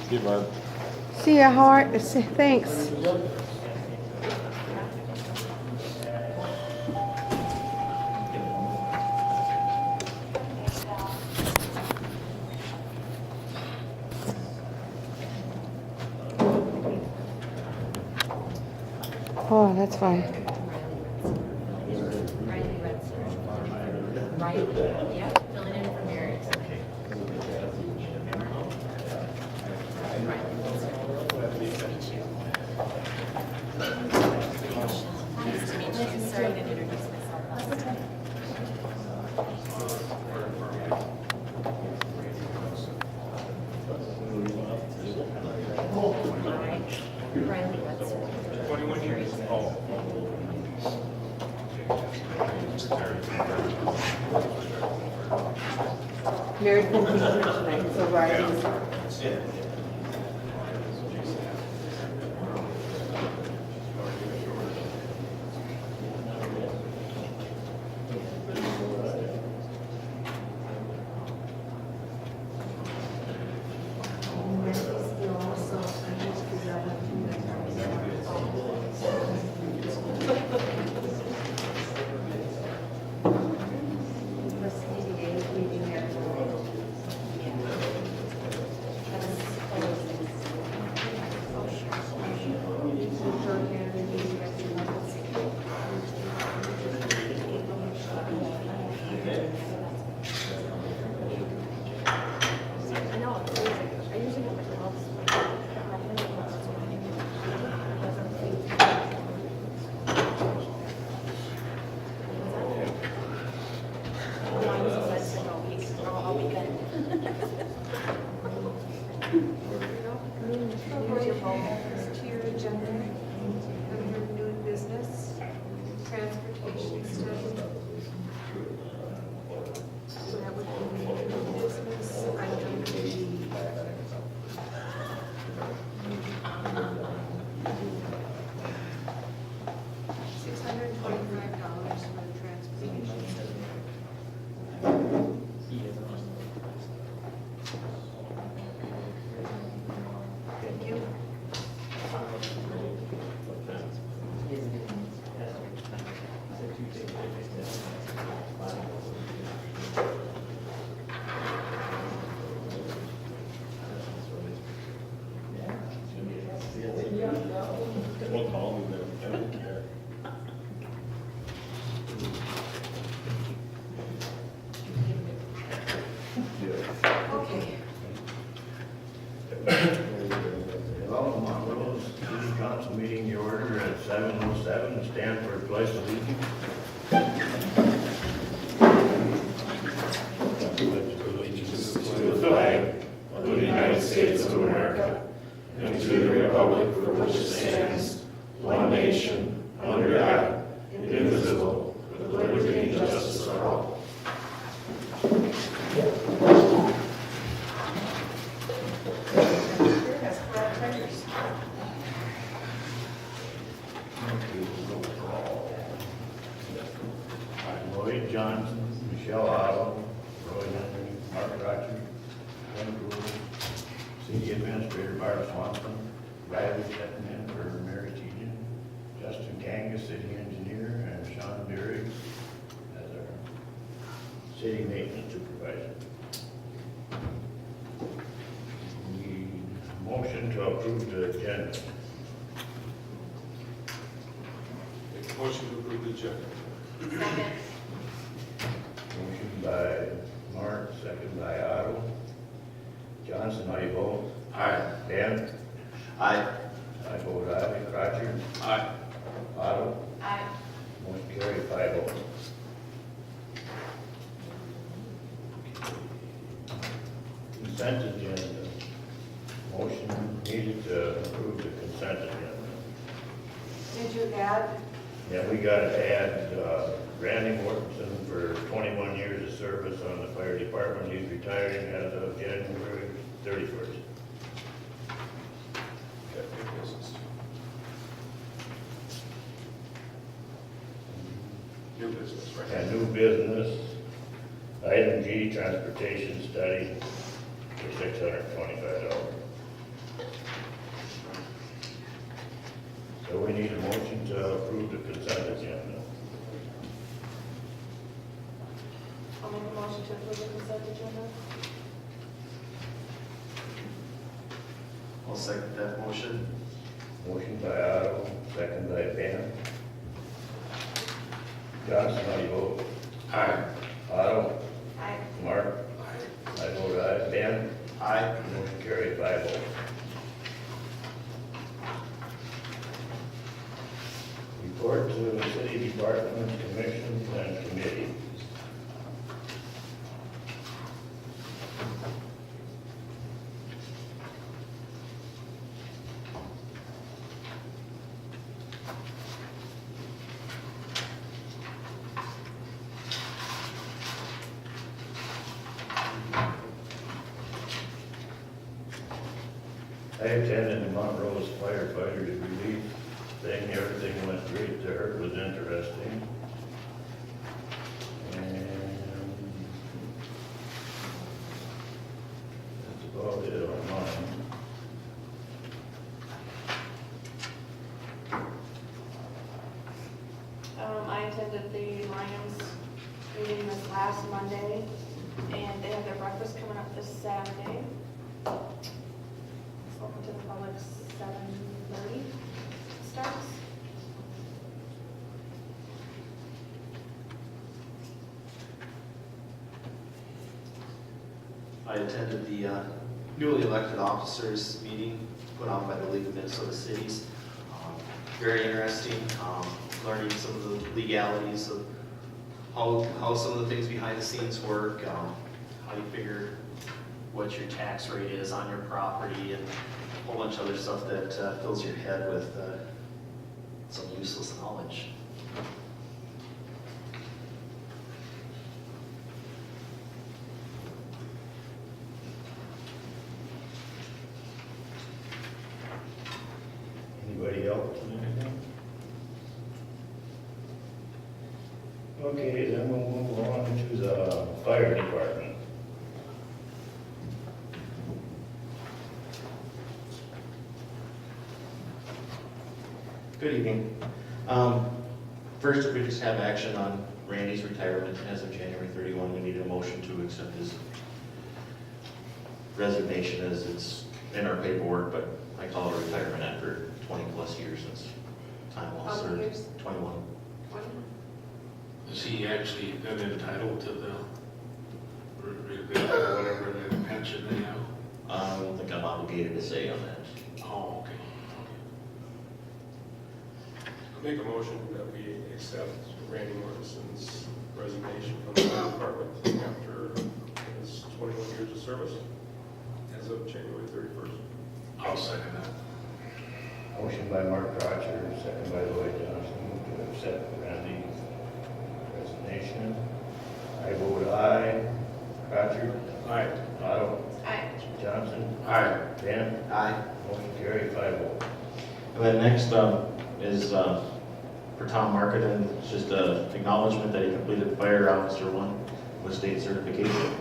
See you, Barb. See ya, how are, thanks. Oh, that's fine. Right, yep, filling in for Mary. Nice to meet you. Sorry I didn't introduce myself last time. Riley Wetzel. 21 years. Oh. Mary couldn't be here tonight, so Riley's. To your agenda, under new business, transportation study. That would be new business, item B. $625 for the transportation study. Thank you. We'll call him then. I don't care. Okay. Welcome on Willow's City Council meeting, your order at 7:07, stand for pledge of allegiance. Allegiance to the flag of the United States of America and to the republic for which it stands, one nation, under God, indivisible, with liberty and justice for all. Lloyd Johnson, Michelle Otto, Roy Henry, Mark Roger, Ken Brewer, City Administrator Barb Swanson, Riley stepping in for Mary Tejan, Justin Kangas, City Engineer, and Sean Derry as our City Maintenance Supervisor. Need motion to approve the agenda. Make a motion to approve the agenda. Second. Motion by Mark, second by Otto. Johnson, how you vote? Aye. Dan? Aye. I vote aye. Roger? Aye. Otto? Aye. Motion carried 5-0. Consent agenda. Motion needed to approve the consent agenda. Did you add? Yeah, we got to add Randy Mortensen for 21 years of service on the fire department. He's retiring as of January 31st. Okay, new business. New business, right? And new business, item G, transportation study for $625. So we need a motion to approve the consent agenda. I'll make a motion to approve the consent agenda. I'll second that motion. Motion by Otto, second by Ben. Johnson, how do you vote? Aye. Otto? Aye. Mark? I vote aye. Ben? Aye. Motion carried 5-0. Report to the city departments, commissions, and committees. I attended the Montrose firefighters relief thing. Everything went great there. It was interesting. And that's about it on mine. I attended the Lions meeting this last Monday, and they have their breakfast coming up this Saturday. It's open to the public, 7:30 starts. I attended the newly elected officers meeting put on by the League of Minnesota Cities. Very interesting, learning some of the legalities of how some of the things behind the scenes work, how you figure what your tax rate is on your property, and a whole bunch of other stuff that fills your head with some useless knowledge. Anybody else? Anything? Okay, then we'll move on to the fire department. Good evening. First, if we just have action on Randy's retirement as of January 31, we need a motion to accept his resignation as it's in our paperwork, but I call it retirement after 20 plus years since time well How many served. years? 21. 20? Is he actually then entitled to the, whatever the pension they have? I don't think I'm obligated to say on that. Oh, okay. I'll make a motion that we accept Randy Morrison's resignation from the fire department after his 21 years of service as of January 31st. I'll second that. Motion by Mark Crotcher, second by Lloyd Johnson to accept Randy's resignation. I vote aye. Crotcher? Aye. Otto? Aye. Johnson? Aye. Ben? Aye. Motion carried 5-0. And then next is for Tom Marketing, it's just an acknowledgement that he completed Fire Officer 1 with state certification.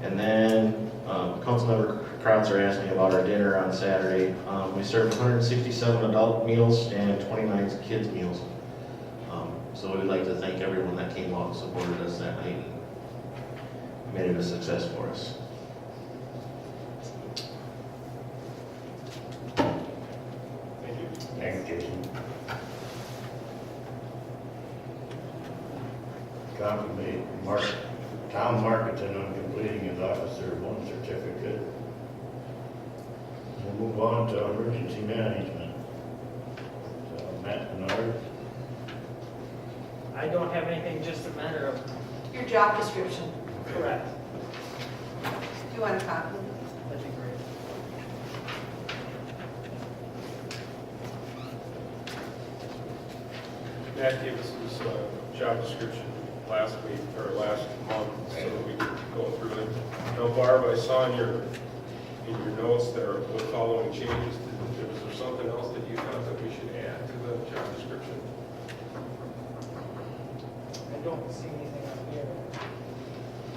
And then Councilmember Krautzer asked me about our dinner on Saturday. We served 167 adult meals and 29 kids meals. So we'd like to thank everyone that came out and supported us that night and made it a success for us. Thank you. Thanks, Jason. Compliment Tom Marketing on completing his Officer 1 certificate. We'll move on to emergency management. So, Matt Bernard. I don't have anything, just a matter of, Your job description. correct, Do you want a copy? that'd be great. Matt gave us his job description last week, or last month, so that we could go through it. Now, Barb, I saw in your notes there, the following changes. Was there something else that you thought that we should add to the job description? I don't see anything up here.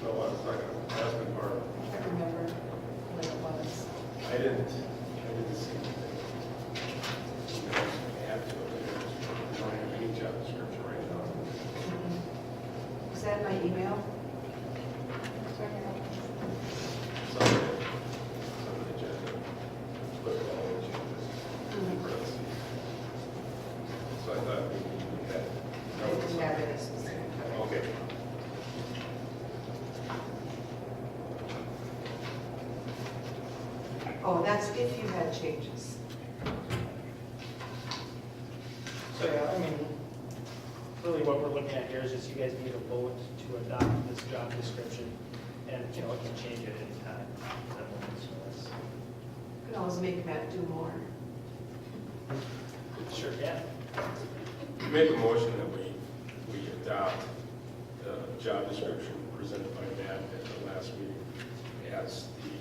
No, I was not gonna ask him, Barb. I remember what it was. I didn't see anything. my email? It's on the agenda. Put it all in changes. Parentheses. So I thought we had. I didn't have any specific. Okay. Oh, that's if you had changes. So, yeah, I mean, really what we're looking at here is just you guys need a vote to adopt this job description, and, you know, it can change at any time. So that's- You can always make Matt do more. Sure, yeah. Make a motion that we adopt the job description presented by Matt at the last meeting as the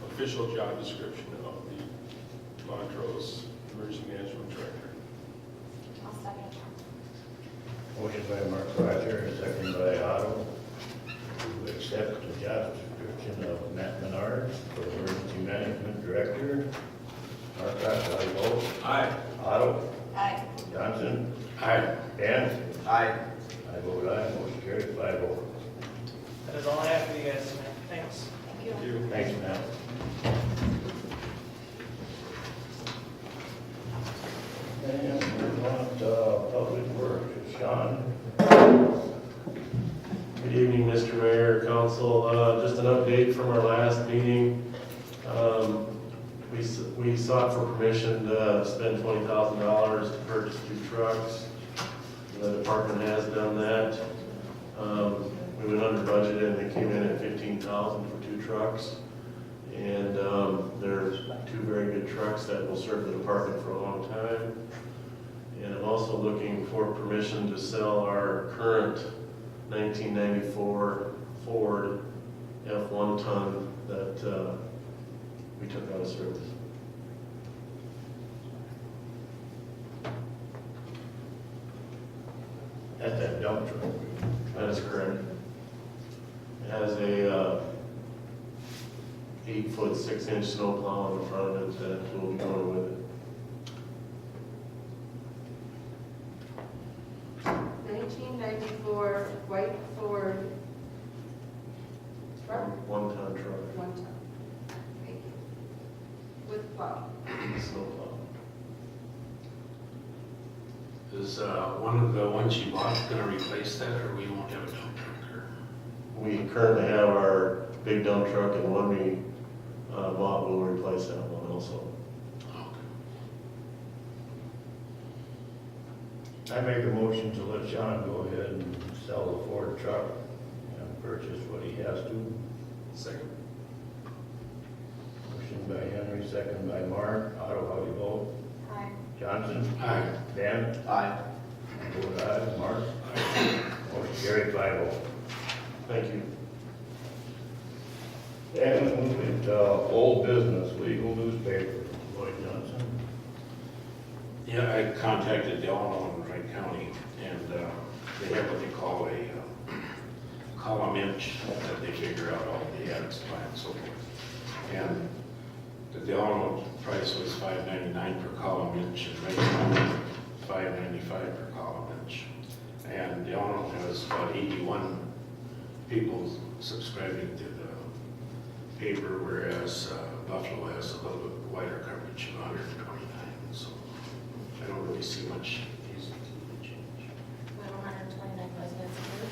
official job description of the Montrose Emergency Management Director. I'll second. Motion by Mark Roger, second by Otto, to accept the job description of Matt Menard for Emergency Management Director. Mark Roger, how do you vote? Aye. Otto? Aye. Johnson? Aye. Dan? Aye. I vote aye, motion carried 5-0. That is all I have for you guys tonight. Thanks. Thank you. Thank you. Thanks, Matt. And we're on to Public Works. Sean? Good evening, Mr. Mayor, Council. Just an update from our last meeting. We sought for permission to spend $20,000 to purchase 2 trucks. The department has done that. We went under budget and they came in at $15,000 for 2 trucks. And there's 2 very good trucks that will serve the department for a long time. And I'm also looking for permission to sell our current 1994 Ford F1 ton that we took out of service. That's that dump truck. That is correct. It has a 8-foot 6-inch snowplow on the front of it that will be going with it. 1994 white Ford truck, 1-ton truck, 1 ton. Thank you. With plow. snowplow. Is one of the ones you bought gonna replace that, or we won't have a dump truck, or? We currently have our big dump truck, and one we bought will replace that one also. I make a motion to let Sean go ahead and sell the Ford truck and purchase what he has to. Second. Motion by Henry, second by Mark. Otto, how do you vote? Aye. Johnson? Aye. Dan? Aye. I vote aye. Mark? Motion carried 5-0. Thank you. And moving to old business, legal newspaper. Lloyd Johnson. Yeah, I contacted Delano in Wright County, and they have what they call a column inch that they figure out all the addicts by and so forth. And the Delano price was $5.99 per column inch, and Wright County $5.95 per column inch. And Delano has about 81 people subscribing to the paper, whereas Buffalo has a little bit wider coverage of 129. So I don't really see much reason to change. We have 129 residents here.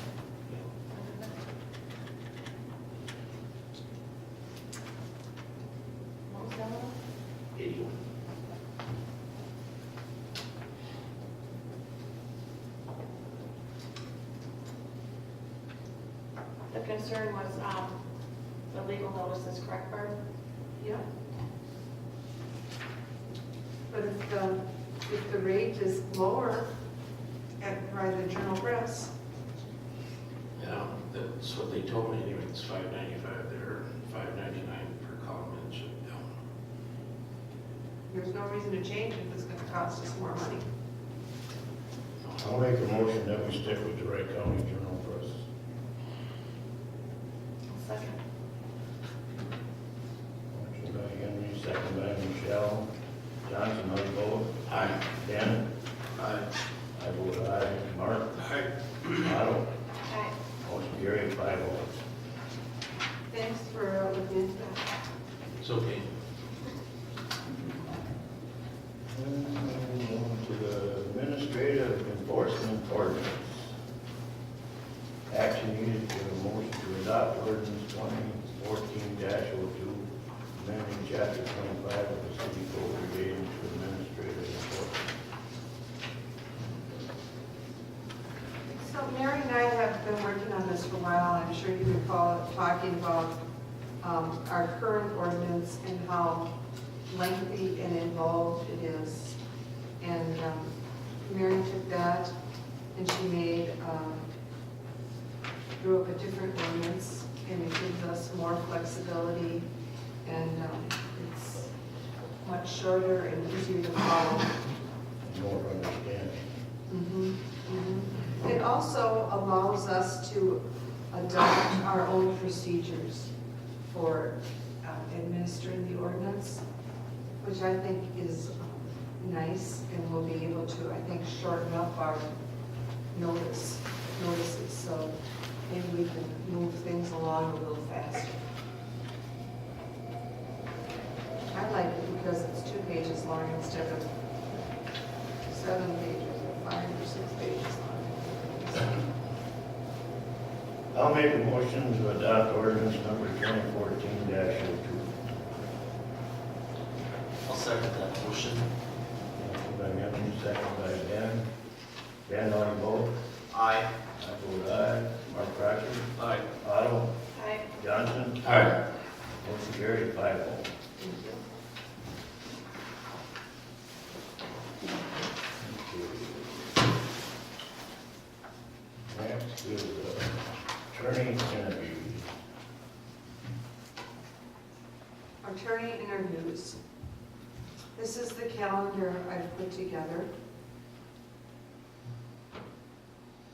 What was that one? 81. The concern was, the legal notices, correct, Barb? Yeah. But if the rate is lower by the Journal Press, Yeah, that's what they told me anyway. It's $5.95 there, $5.99 per column inch. there's no reason to change if it's gonna cost us more money. I'll make a motion that we stick with the Wright County Journal Press. Second. Motion by Henry, second by Michelle. Johnson, how do you vote? Aye. Dan? Aye. I vote aye. Mark? Aye. Otto? Aye. Motion carried 5-0. Thanks for looking into that. It's okay. Moving on to the administrative enforcement ordinance. Action needed for a motion to adopt ordinance 2014-02, amending chapter 25 of the city code relating to administrative enforcement. So Mary and I have been working on this for a while. I'm sure you recall talking about our current ordinance and how lengthy and involved it is. And Mary took that and she made, drew up a different ordinance, and it gives us more flexibility, and it's much shorter and easier to follow. More understanding. Mhm, mhm. It also allows us to adopt our own procedures for administering the ordinance, which I think is nice, and we'll be able to, I think, shorten up our notices, so maybe we can move things along a little faster. I like it because it's 2 pages long instead of 7 pages or 5 or 6 pages long. I'll make a motion to adopt ordinance number 2014-02. I'll second that motion. Motion by Henry, second by Ben. Ben, on your vote? Aye. I vote aye. Mark Roger? Aye. Otto? Aye. Johnson? Aye. Motion carried 5-0. Thank you. Next is attorney interviews. Attorney interviews. This is the calendar I've put together.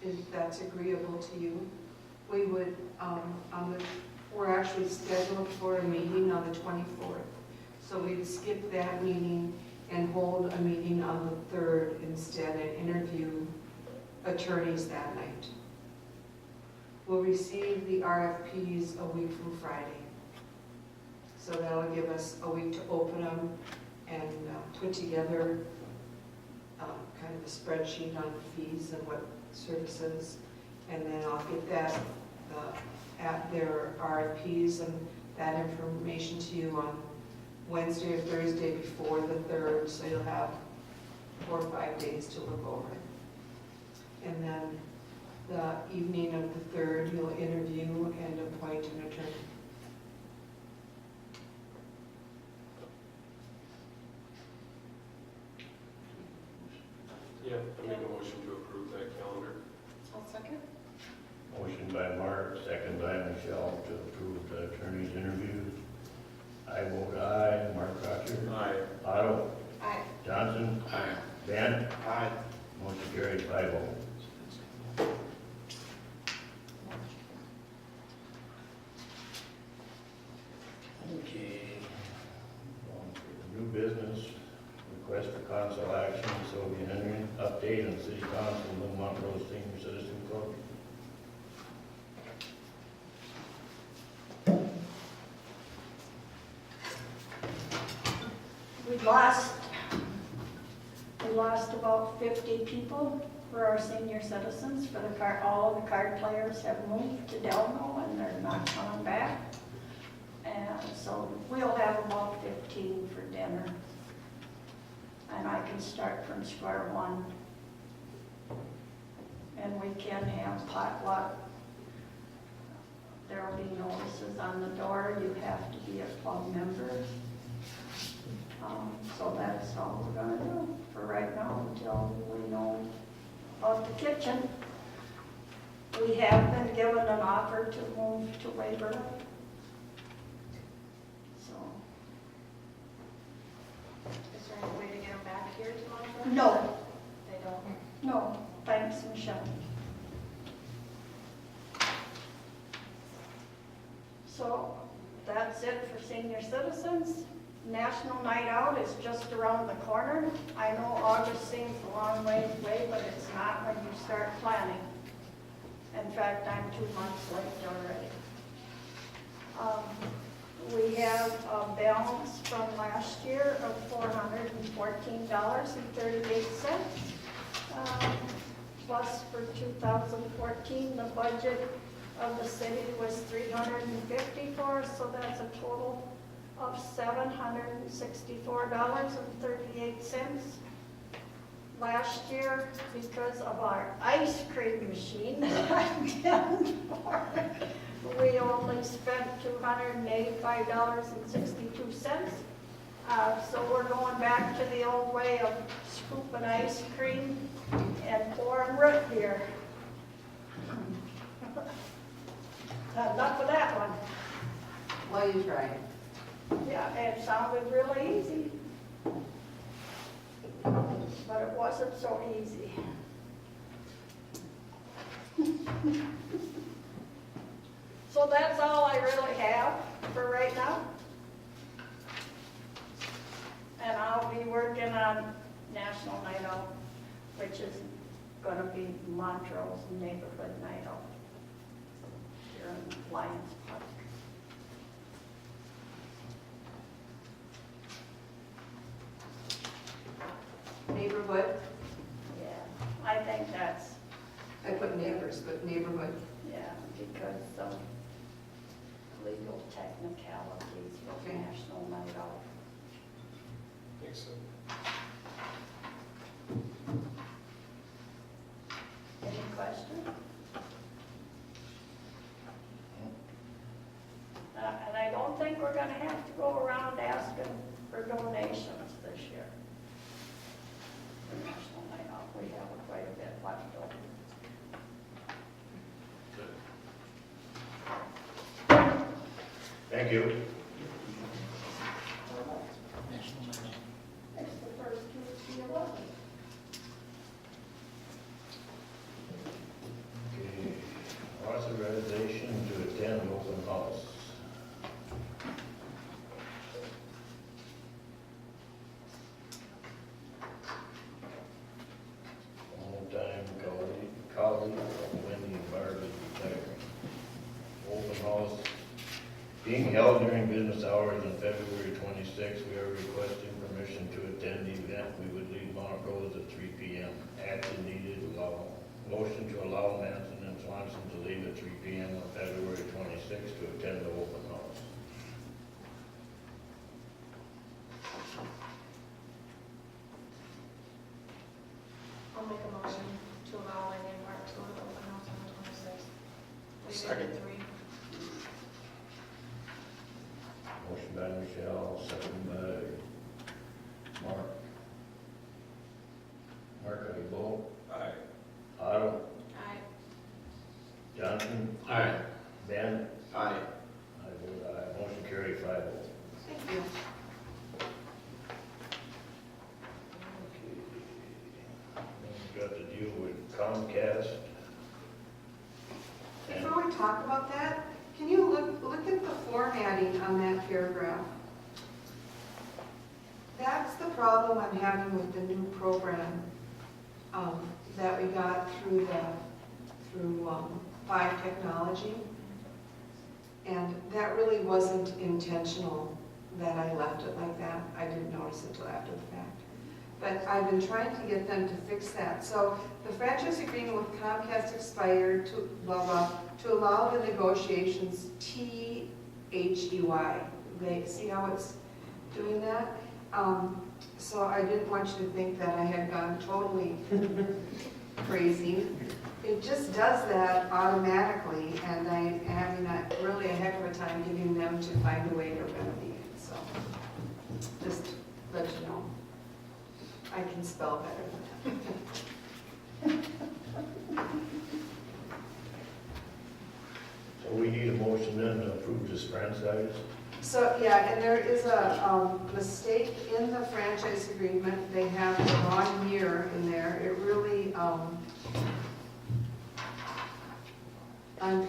If that's agreeable to you, we would, we're actually scheduled for a meeting on the 24th. So we'd skip that meeting and hold a meeting on the 3rd instead and interview attorneys that night. We'll receive the RFPs a week from Friday. So that'll give us a week to open them and put together kind of a spreadsheet on fees and what services. And then I'll get that, at their RFPs and that information to you on Wednesday or Thursday before the 3rd, so you'll have 4 or 5 days to look over it. And then the evening of the 3rd, you'll interview and appoint an attorney. Yeah, I make a motion to approve that calendar. I'll second. Motion by Mark, second by Michelle to approve the attorney's interviews. I vote aye. Mark Roger? Aye. Otto? Aye. Johnson? Aye. Ben? Aye. Motion carried 5-0. Okay. On for new business, request for council action, Sylvia Henry, update on city council, Lynn Montrose Senior Citizen Club. We lost about 50 people for our senior citizens. For the card, all of the card players have moved to Delano and they're not coming back. And so we'll have about 15 for dinner. And I can start from square one. And we can have potluck. There will be notices on the door. You have to be a club member. So that's all we're gonna do for right now until we know about the kitchen. We have been given an offer to move to Waverly. So, Is there any way to get them back here to Montrose? no, They don't. no, thanks, Michelle. So that's it for senior citizens. National Night Out is just around the corner. I know August seems a long way away, but it's not when you start planning. In fact, I'm 2 months late already. We have a balance from last year of $414.38. Plus for 2014, the budget of the city was $354, so that's a total of $764.38. Last year, because of our ice cream machine, we only spent $285.62. So we're going back to the old way of scooping ice cream and pouring root beer. Enough of that one. Well, you tried. Yeah, it sounded really easy. But it wasn't so easy. So that's all I really have for right now. And I'll be working on National Night Out, which is gonna be Montrose Neighborhood Night Out here in Lions Park. Neighborhood, Yeah, I think that's, I put neighbors, but neighborhood. yeah, because of legal technicalities for Okay. National Night Out. Makes sense. Any questions? And I don't think we're gonna have to go around asking for donations this year. For National Night Out, we have quite a bit left over. Thank you. It's the first Tuesday of August. Okay, authorization to attend open house. Long-time colleague, Wendy Bartley retiring. Open house being held during business hours on February 26th. We are requesting permission to attend the event. We would leave Montrose at 3 p.m. Action needed. Motion to allow Manson and Swanson to leave at 3 p.m. on February 26th to attend the open house. I'll make a motion to allow Wendy and Mark to go to the open house on the 26th. Leave it Second. at 3. Motion by Michelle, second by Mark. Mark, how do you vote? Aye. Otto? Aye. Johnson? Aye. Ben? Aye. I vote aye. Motion carried 5-0. Thank you. We've got to deal with Comcast. And Before we talk about that, can you look at the formatting on that paragraph? That's the problem I'm having with the new program that we got through Five Technology. And that really wasn't intentional that I left it like that. I didn't notice it till after the fact. But I've been trying to get them to fix that. So the franchise agreement with Comcast expired to blah, blah, to allow the negotiations, THEY. They, see how it's doing that? So I didn't want you to think that I had gone totally crazy. It just does that automatically, and I'm having really a heck of a time getting them to find a way to remedy it. So just let you know. I can spell better than that. so we need a motion then to approve this franchise. So, yeah, and there is a mistake in the franchise agreement. They have the wrong year in there. It really, on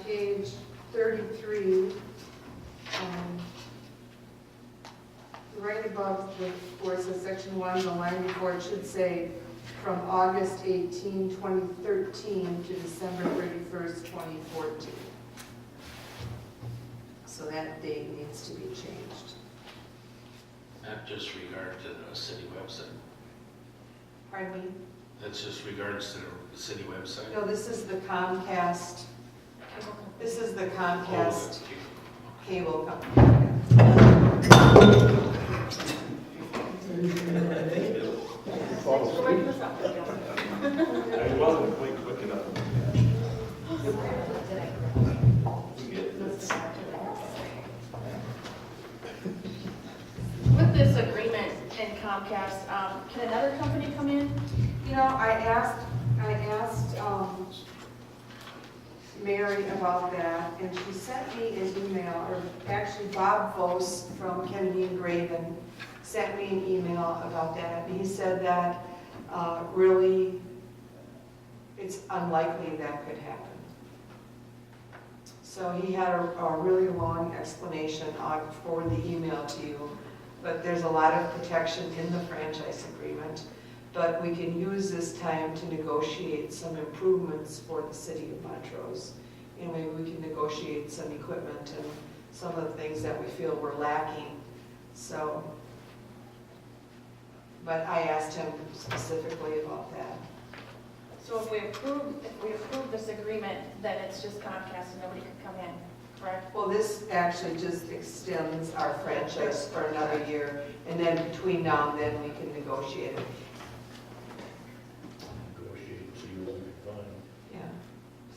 page 33, right above where it says section 1, the line before it should say from August 18, 2013 to December 31st, 2014. So that date needs to be changed. Not just regard to the city website. Pardon me? That's just regards to the city website. No, this is the Comcast, this is the Comcast cable company. I wasn't quite quick enough. With this agreement in Comcast, can another company come in? You know, I asked Mary about that, and she sent me an email, or actually Bob Vos from Kennedy and Graven sent me an email about that, and he said that really, it's unlikely that could happen. So he had a really long explanation. I'll forward the email to you, but there's a lot of protection in the franchise agreement. But we can use this time to negotiate some improvements for the city of Montrose. And maybe we can negotiate some equipment and some of the things that we feel we're lacking. So, but I asked him specifically about that. So if we approve this agreement, then it's just Comcast and nobody could come in, correct? Well, this actually just extends our franchise for another year, and then between now and then, we can negotiate it. Negotiate, see what we can find. Yeah,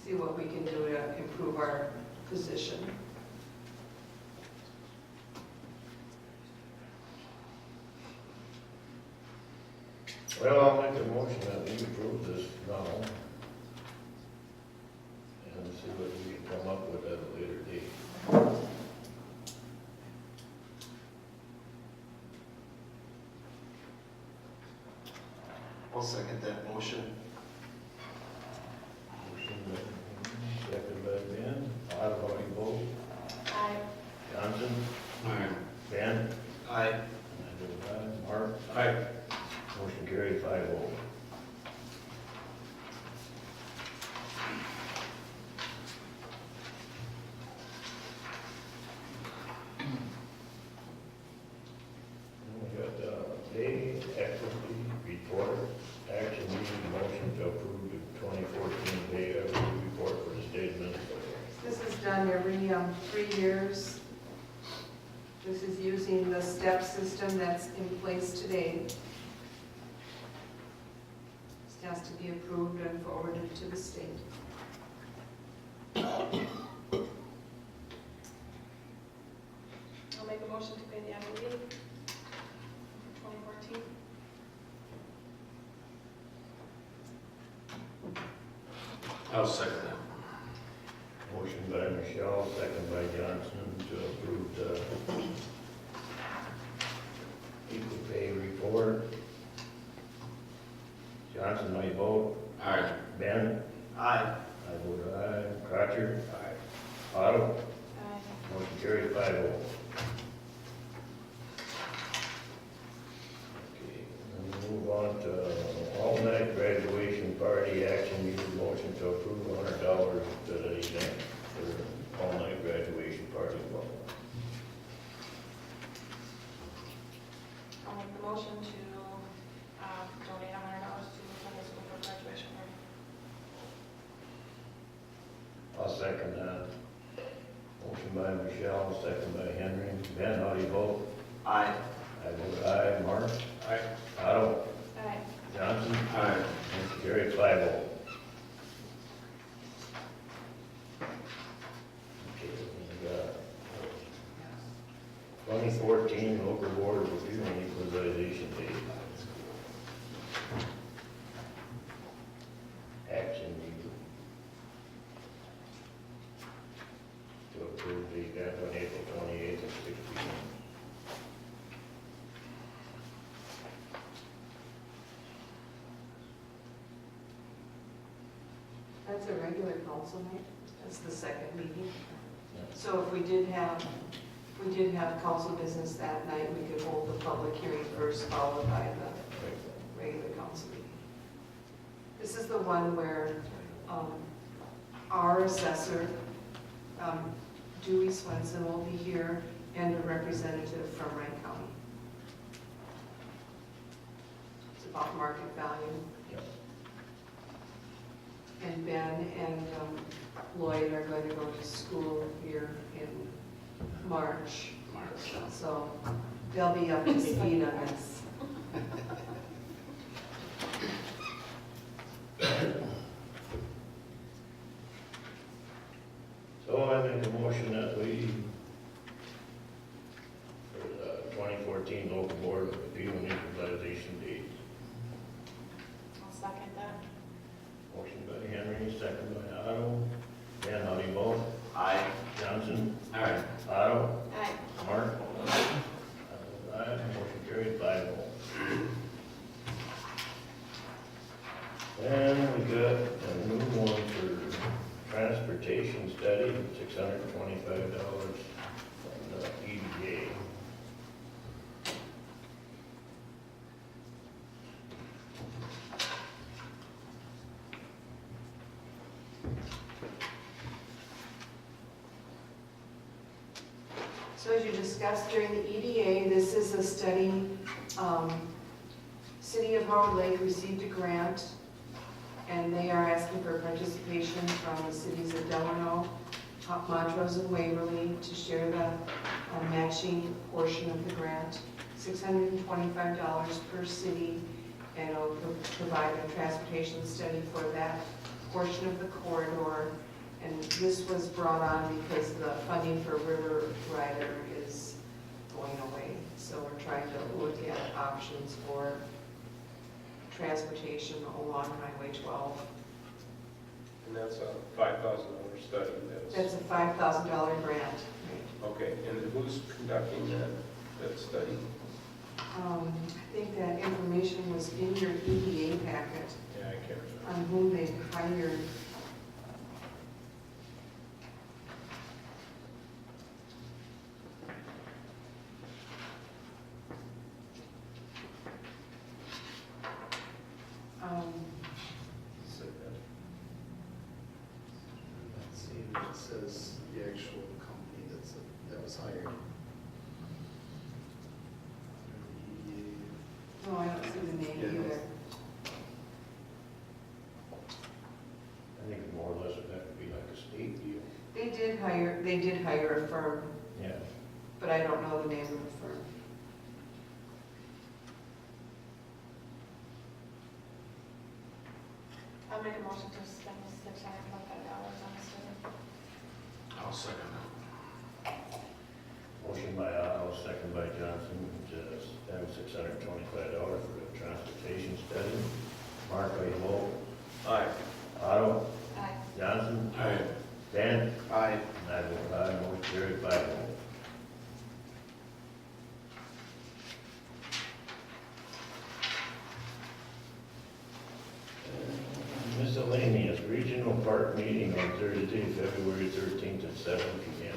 see what we can do to improve our position. Well, I'll make a motion that we approve this now. And see what we can come up with at a later date. I'll second that motion. Motion by, second by Ben. Otto, how do you vote? Aye. Johnson? Aye. Ben? Aye. I do aye. Mark? Aye. Motion carried 5-0. We got day equity report, action meeting motion to approve the 2014 day equity report for the state administrator. This is done every 3 years. This is using the step system that's in place today. This has to be approved and forwarded to the state. I'll make a motion to pay the annual fee for 2014. I'll second that. Motion by Michelle, second by Johnson to approve the equal pay report. Johnson, how you vote? Aye. Ben? Aye. I vote aye. Crotcher? Aye. Otto? Aye. Motion carried 5-0. Okay, and we'll move on to all-night graduation party action. Need a motion to approve $100 to the event for all-night graduation party. I'll make the motion to donate $100 to the high school for graduation party. I'll second that. Motion by Michelle, second by Henry. Ben, how do you vote? Aye. I vote aye. Mark? Aye. Otto? Aye. Johnson? Aye. Motion carried 5-0. Okay, we got 2014 local board review and equalization date. Action needed to approve the event on April 28th at 6 p.m. That's a regular council night. That's the second meeting. So if we did have council business that night, we could hold the public hearing first, followed by the regular council meeting. This is the one where our assessor, Dewey Swenson, will be here, and a representative from Wright County. It's about market value. Yep. And Ben and Lloyd are going to go to school here in March, so they'll be up to speed on this. So I make a motion that we, for the 2014 local board of appeal and equalization dates. I'll second that. Motion by Henry, second by Otto. Dan, how do you vote? Aye. Johnson? Aye. Otto? Aye. Mark? Aye, motion carried 5-0. And we got a new one for transportation study, $625 from the EDA. So as you discussed during the EDA, this is a study. City of Howard Lake received a grant, and they are asking for participation from the cities of Delano, Montrose, and Waverly to share the matching portion of the grant, $625 per city, and it'll provide a transportation study for that portion of the corridor. And this was brought on because the funding for River Rider is going away. So we're trying to look at options for transportation along Highway 12. And that's a $5,000 study. That's a $5,000 grant. Okay, and who's conducting that study? I think that information was in your EDA packet Yeah, I can't remember. on whom they hired. Let's see if it says the actual company that was hired. No, I don't see the name Yeah. either. I think more or less it would have to be like a state deal. They did hire a firm, Yeah. but I don't know the name of the firm. I'll make a motion to spend the $625 on the study. I'll second that. Motion by Otto, second by Johnson, to spend $625 for the transportation study. Mark, how you vote? Aye. Otto? Aye. Johnson? Aye. Dan? Aye. And I vote aye, motion carried 5-0. Miscellaneous regional park meeting on Thursday, February 13th at 7 p.m.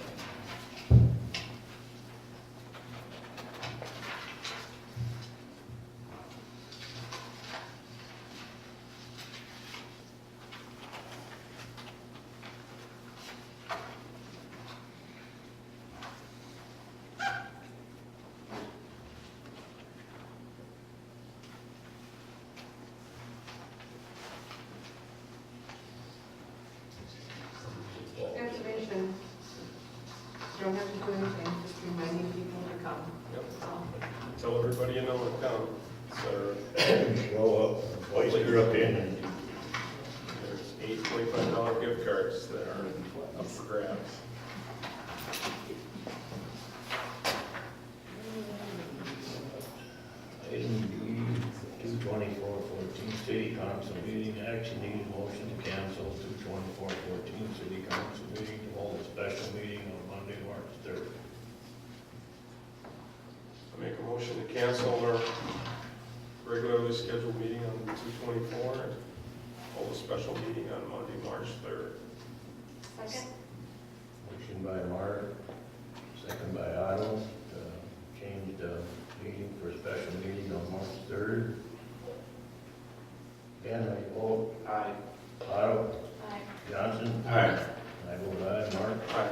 Information. You don't have to do anything, just reminding people to come. Yep. So, Tell everybody you know to come. So Show up, oyster up in, and there's 8 $25 gift cards that are up for grabs. item D, 2/24/14 city council meeting, action needs motion to cancel 2/24/14 city council meeting to hold a special meeting on Monday, March 3rd. I make a motion to cancel our regularly scheduled meeting on 2/24 and hold a special meeting on Monday, March 3rd. Second? Motion by Mark, second by Otto, to change the meeting for a special meeting on March 3rd. Dan, how you vote? Johnson? Aye. I vote aye. Mark? Aye.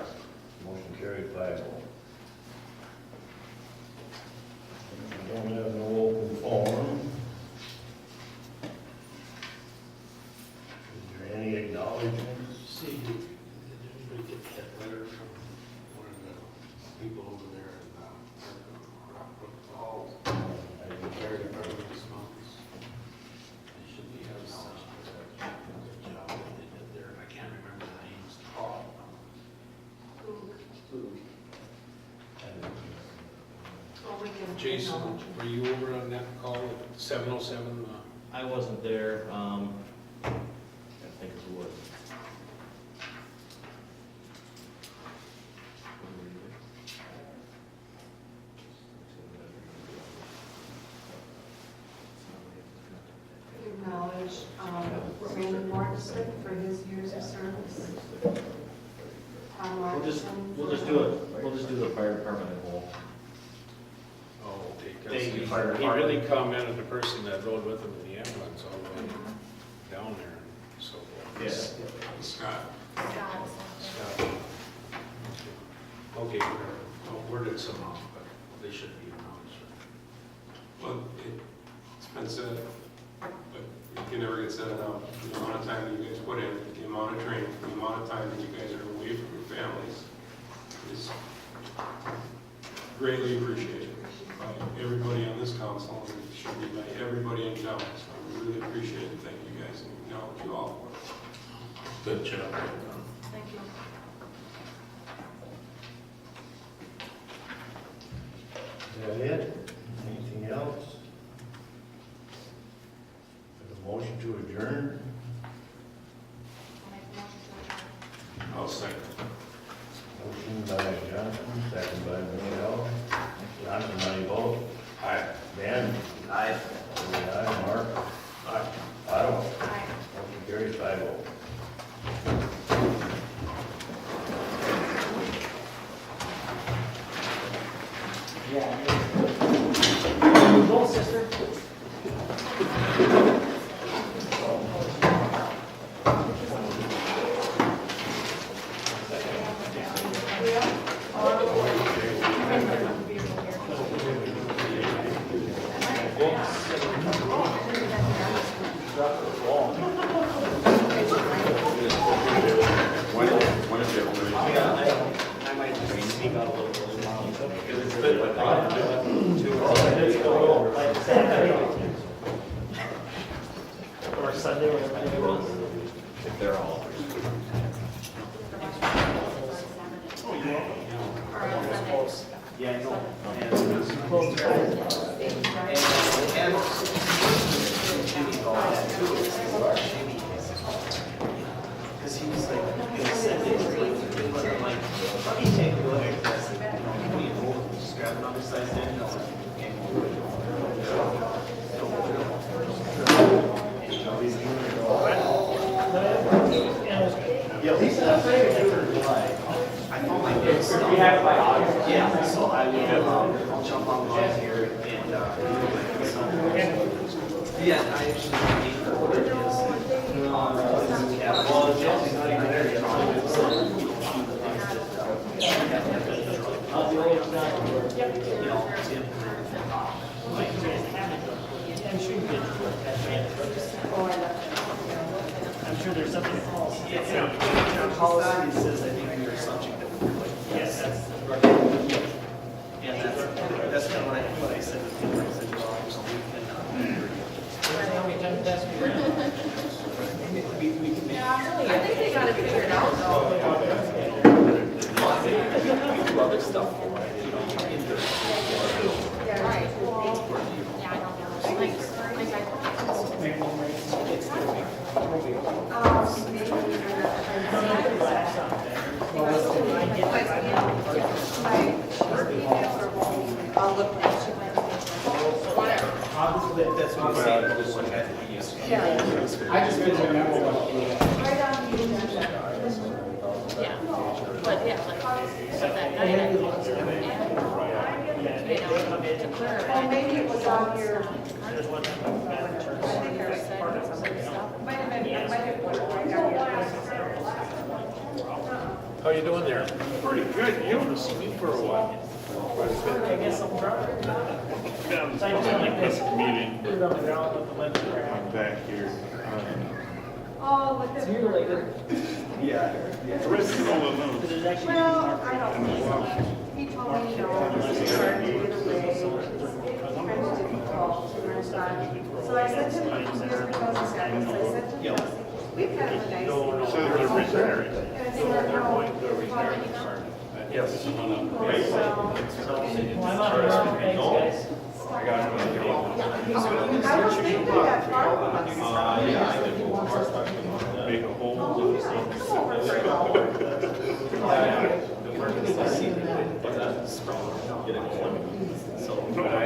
Motion carried 5-0. We don't have no open forum. Is there any acknowledgements? See, did anybody get that letter from one of the people over there in Rockbrook Falls? Fire department response. They should be having some good job that they did there, and I can't remember the names. Well, we can Jason, acknowledge. were you over on that call at 7:07? I wasn't there, I think it was. Acknowledge Randy Mortensen for his years of service. Tom Robinson. We'll just do it, we'll just do the fire department as whole. Oh, okay. 'Cause Thank you, he- fire He really department. commented, the person that rode with him in the ambulance all the way down there and so forth. Yes. Scott. Scott. Scott. Okay, we're worded somehow, but they should be acknowledged. Well, it's been said, but you can never get said enough. The amount of time that you guys put in, the amount of training, the amount of time that you guys are away from your families is greatly appreciated by everybody on this council, and it should be by everybody in town. So I really appreciate it. Thank you guys, and acknowledge you all for it. Good job. Thank you. Is that it? Anything else? A motion to adjourn? I'll second. Motion by Johnson, second by Michelle. Johnson, how do you vote? Aye. Ben? Aye. Aye. Mark? Aye. Otto? Motion carries 5-0. Go, sister. Or Sunday, whatever it was. If they're all. Yeah, I know. Close your eyes. Because he was like, he said it, but I'm like, let me take a look at this. We both just grab another size in, yeah, Lisa, I'm trying to do it in July. I told my kids. You have it by August? Yeah, so I will, I'll jump online here and, yeah, I actually need what it is. Yeah, well, Jeff's not even there yet. You know, Tim. I'm sure you did I'm sure there's something else. Yeah, policy says I think you're subject to. Yes, that's. And that's kind of what I said to him. I said, well, so we can. I think they got it figured out though. We do other stuff for it, you know, Yeah, right. Yeah, I don't know. Like I'll look next year. Whatever. That's what I'm saying, I just had to be used. I just didn't remember what. Right on the agenda. yeah, but yeah, like that night, I think, you know, to clarify. Oh, maybe it was on your, There's one. I think I said some stuff. Might have been, I might have put it right on your. How you doing there? Pretty good. You haven't seen me for a while. I guess I'm drunk. So I just went like this. Meeting. Put it on the ground with the lens around. I'm back here. Oh, look It's at. mutilated. The rest of all of them. But it actually. Well, I don't think so. He told me, you know, it's hard to get away, it's kind of difficult, and there's not. So I said to him, here's because he's got this, I said to him, we've had a nice. So they're retiring. And I said, no, Yes. Well, I'm on the wrong things, guys. I was thinking that far from us. Make a whole. Oh, yeah, come over for an hour.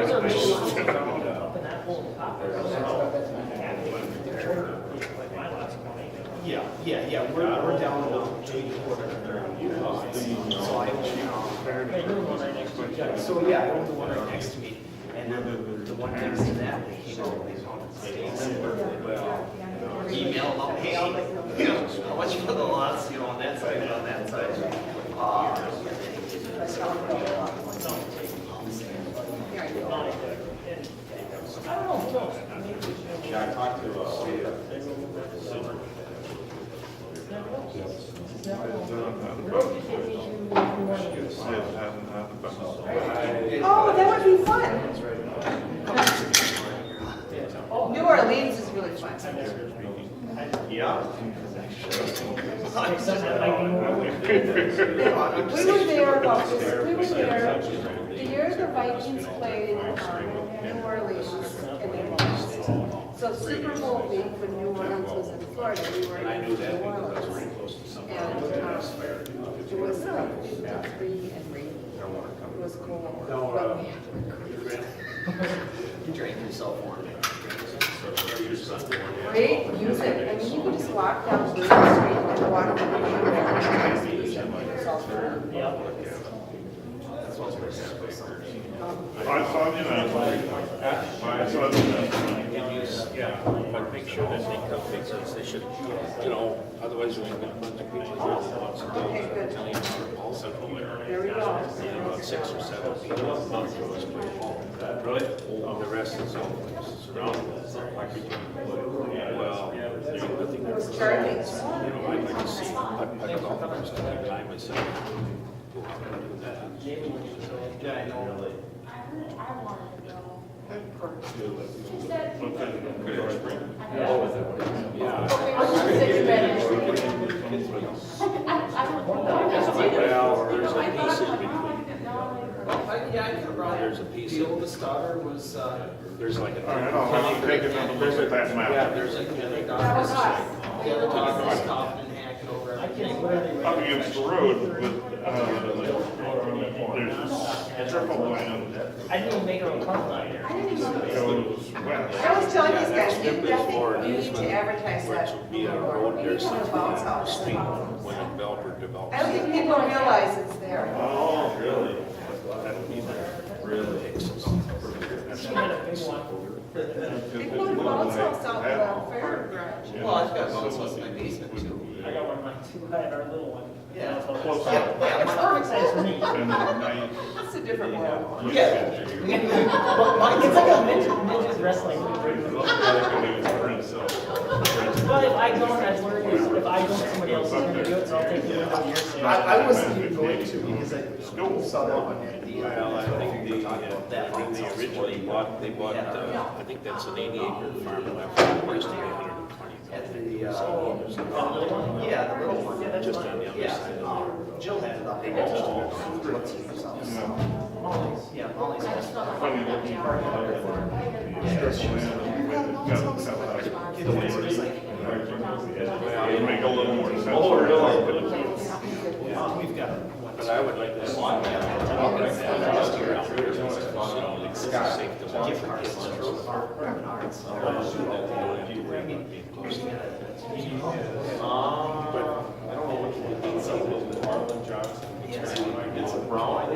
Those are really up in that whole top. Like my last one. Yeah, we're down about 3/4. So I Hey, you're the one right next to each other. So, yeah, I own the one right next to me, and then the one next to that, you know, email about, hey, how much for the lots, you know, on that side and on that side. I don't know, who knows? Yeah, I talked to, Oh, that would be fun. New Orleans is really fun. Yeah. Except that might be more. We were there about this, we were there, the year the Vikings played, New Orleans, and they lost. So Super Bowl week when New Orleans was in Florida, we were in New Orleans. And, it was 53 and rainy. It was cold. But we had You drank yourself warm. great music. I mean, you could just walk down Blue Street and walk down the music. It was all fun. I saw the announcement. I saw the announcement. Yeah, but make sure that they come because they should, you know, otherwise we're going to run the people here that wants to go. Okay, good. Tell you, all central area. There we go. And about 6 or 7 people, not to us, but really, the rest is all surrounded. Well, there's nothing. It was charming. You know, I'd like to see putt golfers every time myself. Go out and do that. Yeah, I know. Well, there's a piece in between. Yeah, I could run. There's a piece The in, oldest daughter was, there's like a. All right, I'll take another look at that Yeah, map. there's a. the other daughter was Kaufman, Hackett over. I can't literally. Up against the road with, there's a triple line I didn't even make her a front line. that goes west. I was telling these guys, you Is for an need to easement, advertise which that would be a more. road We there, need to have a bounce something house. street when a developer develops. I don't think people realize it's there. Oh, really? That would be there. Really? She had a big one. They put a bounce house out in the fair garage. Well, I've got bounce house in my basement too. I got one of mine too. I had our little one. Yeah. Close Yeah, up. yeah, It's perfect size for me. And nice. It's a different world. Yeah. It's like a midget wrestling. But if I don't, I've learned is if I don't, somebody else is gonna do it, so I'll take the win on your side. I wasn't even going to because I saw that one at the. Well, I think they originally bought, I think that's an 80-acre farm, and after it used to be 120,000. At the, Yeah, the little one. Yeah, that's Just fine. on the other Yeah, side of Jill had it up. What's his house? Molly's, yeah, Molly's house. It'll make a little more sense. We've got one. But I would like to see. Gift cards to Urban Arts. It's a brown.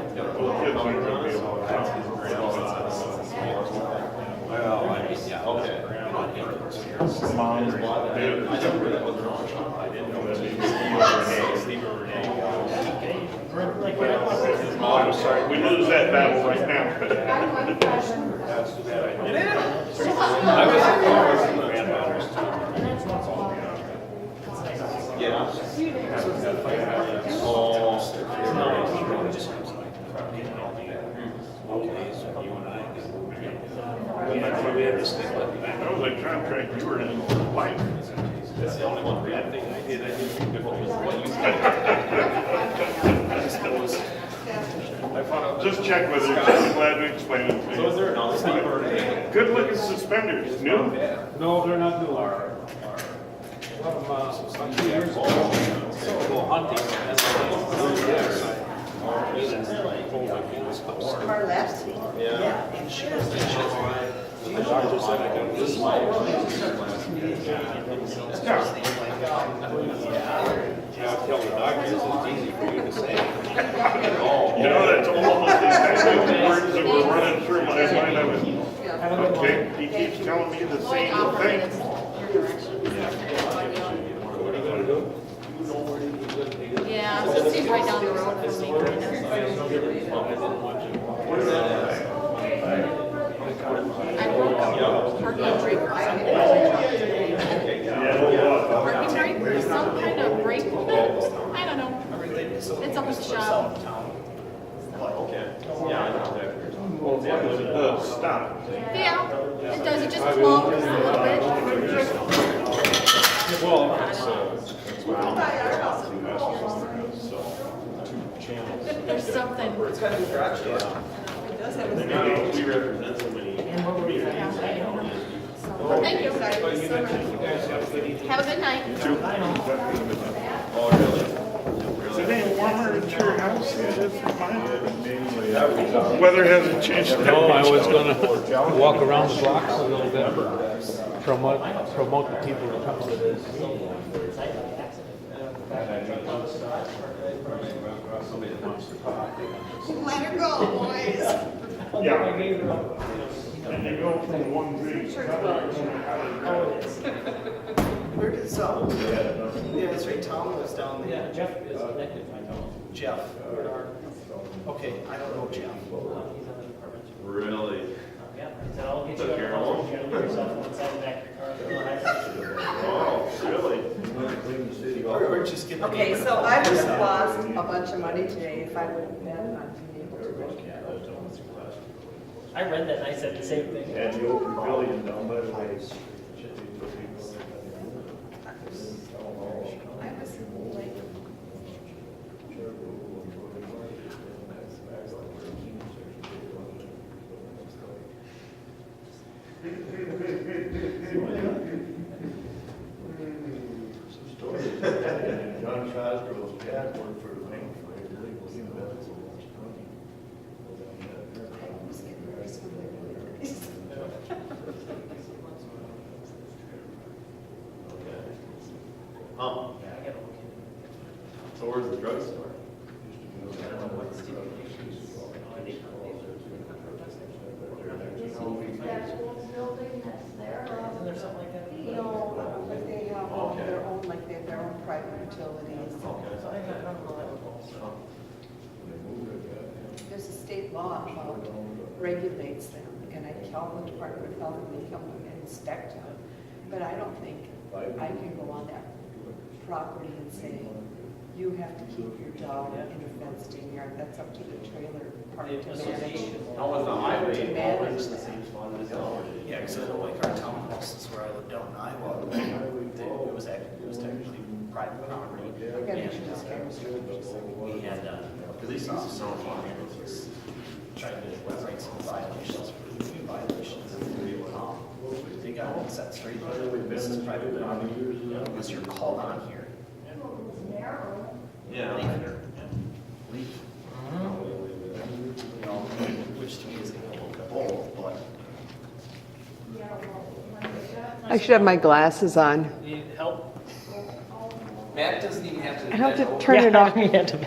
Well, I mean, yeah, okay. Mom, I didn't know that. I'm sorry, we lose that battle right now. I was like trying to track you were in life. That's the only one bad thing I did. I didn't think it was what you Just check with her, I'm glad we explained it to So is you. there another Steve or anything? Good looking suspenders, new? No, they're not new. Some 2 years ago, go hunting. Our last team. Yeah. The doctor said I got this I'll tell the doctors it's easy for you to say. You know, that's almost the exact words that were running through my mind. I was, okay, he keeps telling me the same thing. What are you gonna do? Yeah, so it seems right down the road from me. What is that? I broke parking brake or something. Parking brake or some kind of brake, I don't know. It's up at the shop. Okay. Yeah, I know that. Stop. Yeah, it does, it just clunks a little bit. Well, There's something. It's kind of scratchy. We represent so many communities. Thank you. Have a good night. Oh, really? Is it any warmer at your house? It is mine. Weather hasn't changed. no, I was gonna walk around the blocks a little bit, promote the people to come to this. Let her go, boys. Yeah. And you go from one grade to another. Where did yeah, that's right, Tom was down there. Yeah, Jeff is connected to my phone. Jeff. Okay, I don't know Jeff. He's on the department. Really? Yeah, he said, I'll get you Took up, care of I'll get you yourself inside the back of your car. Oh, really? Or just give me. Okay, so I would have lost a bunch of money today if I would have been on being able to go. I read that and I said the same thing. And the old pavilion down by the way. I was like, John Cosgrove's dad worked for the bank for a legal unit. I was getting nervous when they were released. So where's the drugstore? That old building that's there, Isn't there something like that? No, but they have their own, like they have their own private utilities. There's a state law about regulates them, and I tell the Department of Health and they come and inspect them. But I don't think I can go on that property and say, you have to keep your dog in a fenced-in yard. That's up to the trailer park to manage. How was the highway? To manage It's the that. same spot as ours. Yeah, because I know like our townhouses where I live down in Iowa, it was technically private property. I got issues with cameras. We had, police officer was trying to write some violations, new violations. They got it set straight, this is private property, unless you're called on here. Yeah. Leave. You know, which to me is a little bit bold, but. I should have my glasses on. Need help? Matt doesn't even have to. I have to turn it off.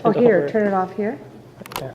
Oh, here, turn it off here?